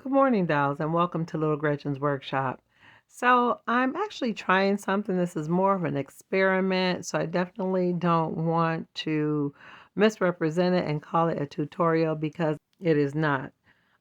Good morning, dolls, and welcome to Little Gretchen's workshop. So, I'm actually trying something. This is more of an experiment, so I definitely don't want to misrepresent it and call it a tutorial because it is not.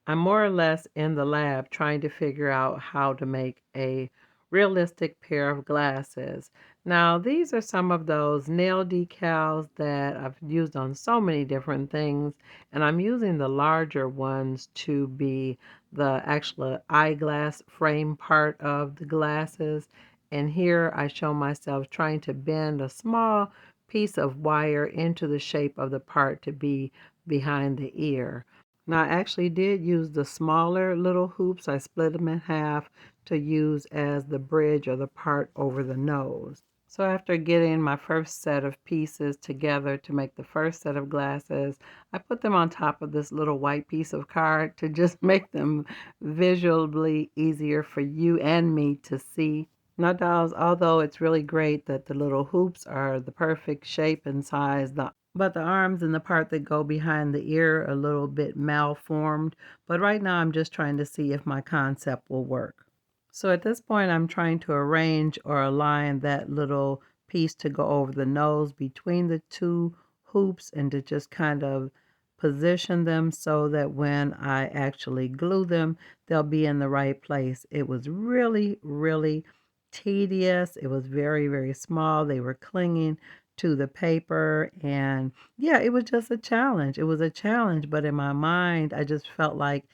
I'm more or less in the lab trying to figure out how to make a realistic pair of glasses. Now, these are some of those nail decals that I've used on so many different things, and I'm using the larger ones to be the actual eyeglass frame part of the glasses. And here I show myself trying to bend a small piece of wire into the shape of the part to be behind the ear. Now, I actually did use the smaller little hoops. I split them in half to use as the bridge or the part over the nose. So after getting my first set of pieces together to make the first set of glasses, I put them on top of this little white piece of card to just make them visually easier for you and me to see. Now, dolls, although it's really great that the little hoops are the perfect shape and size, but the arms and the part that go behind the ear are a little bit malformed. But right now I'm just trying to see if my concept will work. So at this point I'm trying to arrange or align that little piece to go over the nose between the two hoops and to just kind of position them so that when I actually glue them, they'll be in the right place. It was really, really tedious. It was very, very small. They were clinging to the paper, and yeah, it was just a challenge. It was a challenge, but in my mind I just felt like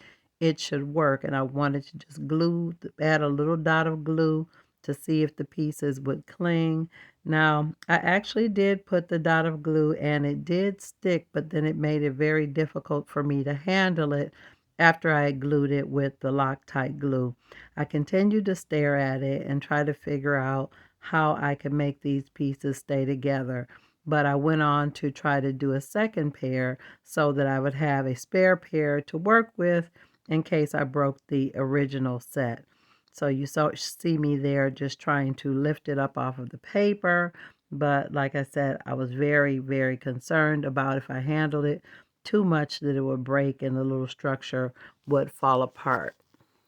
it should work, and I wanted to just add a little dot of glue to see if the pieces would cling. Now, I actually did put the dot of glue and it did stick, but then it made it very difficult for me to handle it after I had glued it with the Loctite glue. I continued to stare at it and try to figure out how I could make these pieces stay together. But I went on to try to do a second pair so that I would have a spare pair to work with in case I broke the original set. So you see me there just trying to lift it up off of the paper. But like I said, I was very, very concerned about if I handled it too much that it would break and the little structure would fall apart.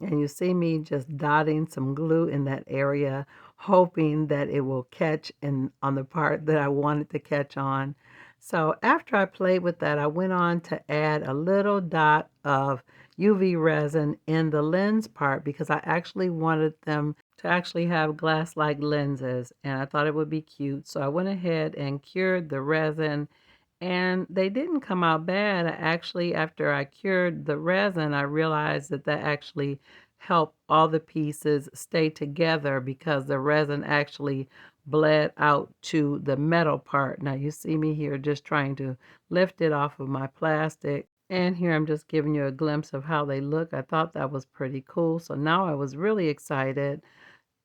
And you see me just dotting some glue in that area, hoping that it will catch on the part that I wanted to catch on. So after I played with that, I went on to add a little dot of UV resin in the lens part because I actually wanted them to actually have glass-like lenses, and I thought it would be cute. So I went ahead and cured the resin, and they didn't come out bad. Actually, after I cured the resin, I realized that actually helped all the pieces stay together because the resin actually bled out to the metal part. Now you see me here just trying to lift it off of my plastic. And here I'm just giving you a glimpse of how they look. I thought that was pretty cool. So now I was really excited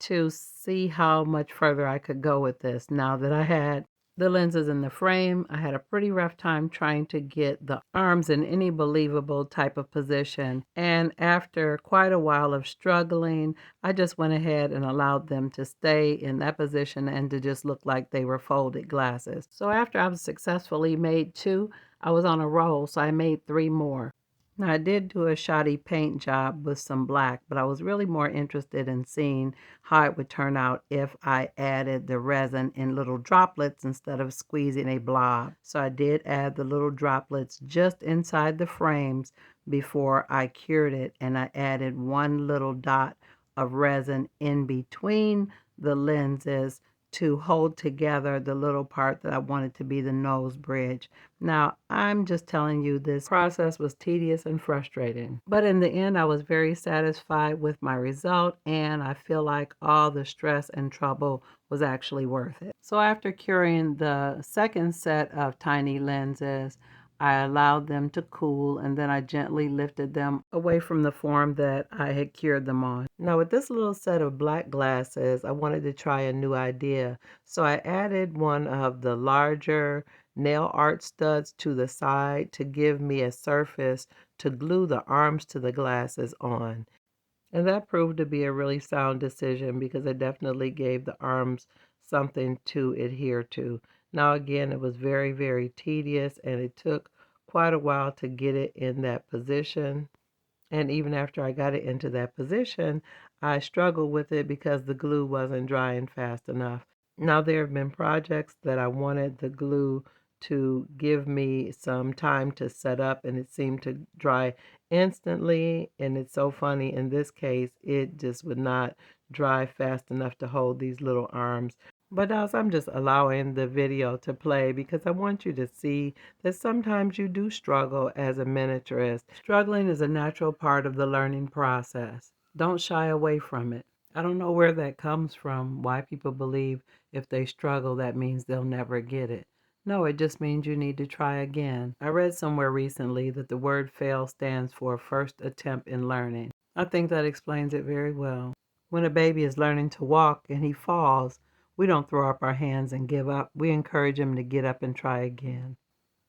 to see how much further I could go with this. Now that I had the lenses in the frame, I had a pretty rough time trying to get the arms in any believable type of position. And after quite a while of struggling, I just went ahead and allowed them to stay in that position and to just look like they were folded glasses. So after I've successfully made two, I was on a roll, so I made three more. Now, I did do a shoddy paint job with some black, but I was really more interested in seeing how it would turn out if I added the resin in little droplets instead of squeezing a blob. So I did add the little droplets just inside the frames before I cured it, and I added one little dot of resin in between the lenses to hold together the little part that I wanted to be the nose bridge. Now, I'm just telling you this process was tedious and frustrating. But in the end, I was very satisfied with my result, and I feel like all the stress and trouble was actually worth it. So after curing the second set of tiny lenses, I allowed them to cool, and then I gently lifted them away from the form that I had cured them on. Now with this little set of black glasses, I wanted to try a new idea. So I added one of the larger nail art studs to the side to give me a surface to glue the arms to the glasses on. And that proved to be a really sound decision because it definitely gave the arms something to adhere to. Now, again, it was very, very tedious and it took quite a while to get it in that position. And even after I got it into that position, I struggled with it because the glue wasn't drying fast enough. Now, there have been projects that I wanted the glue to give me some time to set up, and it seemed to dry instantly. And it's so funny, in this case, it just would not dry fast enough to hold these little arms. But as I'm just allowing the video to play because I want you to see that sometimes you do struggle as a miniaturist. Struggling is a natural part of the learning process. Don't shy away from it. I don't know where that comes from, why people believe if they struggle, that means they'll never get it. No, it just means you need to try again. I read somewhere recently that the word fail stands for first attempt in learning. I think that explains it very well. When a baby is learning to walk and he falls, we don't throw up our hands and give up. We encourage him to get up and try again.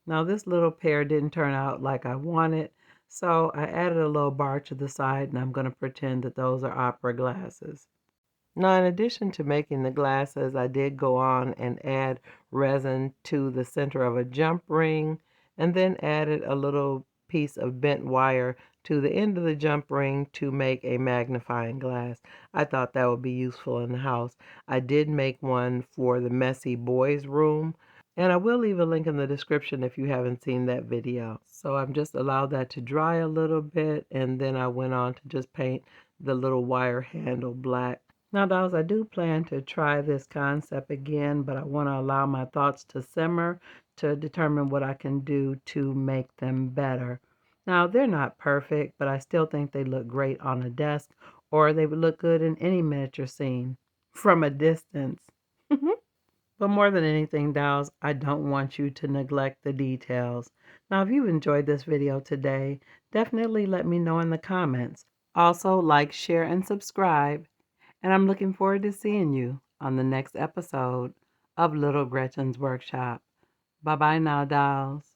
Now this little pear didn't turn out like I wanted, so I added a little bar to the side and I'm going to pretend that those are opera glasses. Now, in addition to making the glasses, I did go on and add resin to the center of a jump ring and then added a little piece of bent wire to the end of the jump ring to make a magnifying glass. I thought that would be useful in the house. I did make one for the messy boys' room, and I will leave a link in the description if you haven't seen that video. So I've just allowed that to dry a little bit, and then I went on to just paint the little wire handle black. Now, dolls, I do plan to try this concept again, but I want to allow my thoughts to simmer to determine what I can do to make them better. Now, they're not perfect, but I still think they look great on a desk, or they would look good in any miniature scene from a distance. But more than anything, dolls, I don't want you to neglect the details. Now, if you enjoyed this video today, definitely let me know in the comments. Also, like, share, and subscribe. And I'm looking forward to seeing you on the next episode of Little Gretchen's Workshop. Bye-bye now, dolls.